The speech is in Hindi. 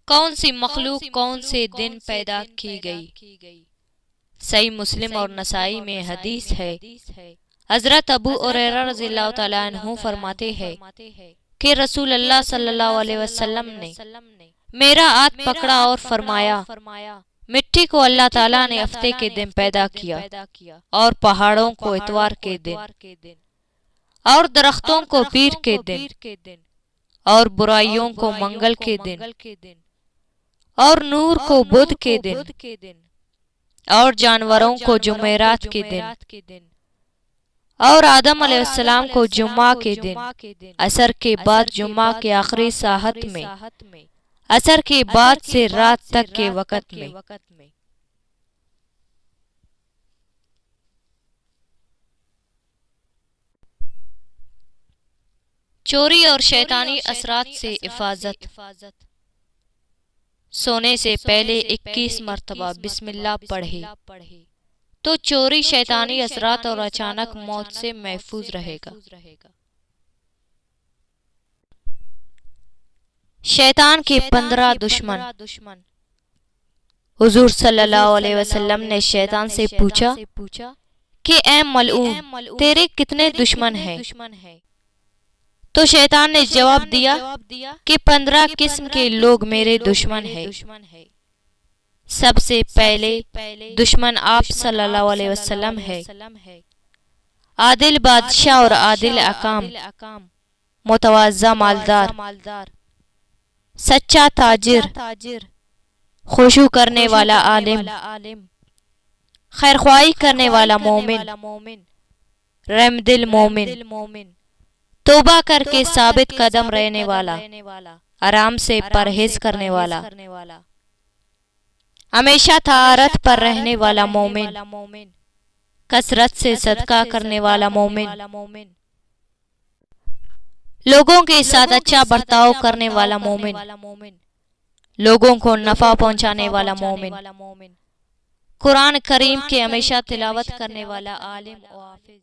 कौन सी मखलूक कौन से दिन पैदा की गई। सही मुस्लिम और नसाई में हदीस है, हजरत अबू हुरैरा रज़ियल्लाहु तआला अन्हु फरमाते हैं कि रसूल अल्लाह सल्लल्लाहु अलैहि वसल्लम ने मेरा हाथ पकड़ा और फरमाया, मिट्टी को अल्लाह ताला ने हफ्ते के दिन पैदा किया और पहाड़ों को इतवार के दिन और दरख्तों को पीर के दिन और बुराइयों को मंगल के दिन और नूर को बुध के दिन और जानवरों को जुमेरात के दिन और आदम अलैहिस्सलाम को जुम्मा के दिन, असर के बाद जुम्मा के आखिरी साहत में, असर के बाद से रात तक के वक़्त में। चोरी और शैतानी असरात से हिफाजत। सोने से पहले 21 मरतबा बिस्मिल्लाह पढ़े तो चोरी, शैतानी असरात और अचानक मौत से महफूज रहेगा। शैतान के 15 दुश्मन। हुजूर सल्लल्लाहु अलैहि वसल्लम ने शैतान से पूछा कि ऐ मलऊन, तेरे कितने दुश्मन हैं? तो शैतान ने जवाब दिया कि 15 किस्म के लोग मेरे दुश्मन हैं। सबसे पहले दुश्मन आप सल्लल्लाहु अलैहि वसल्लम है, आदिल बादशाह और आदिल अकाम, मुतवाज़ा मालदार, सच्चा ताजिर, खुशू करने वाला आलिम, खैरख्वाही करने वाला मोमिन, रहमदिल मोमिन, तौबा करके साबित कदम रहने वाला, आराम से परहेज करने वाला, हमेशा तारत पर रहने वाला मोमिन, कसरत से सदका करने वाला मोमिन, लोगों के साथ अच्छा बर्ताव करने वाला मोमिन, लोगों को नफा पहुंचाने वाला मोमिन, कुरान करीम के हमेशा तिलावत करने वाला आलिम और हाफिज।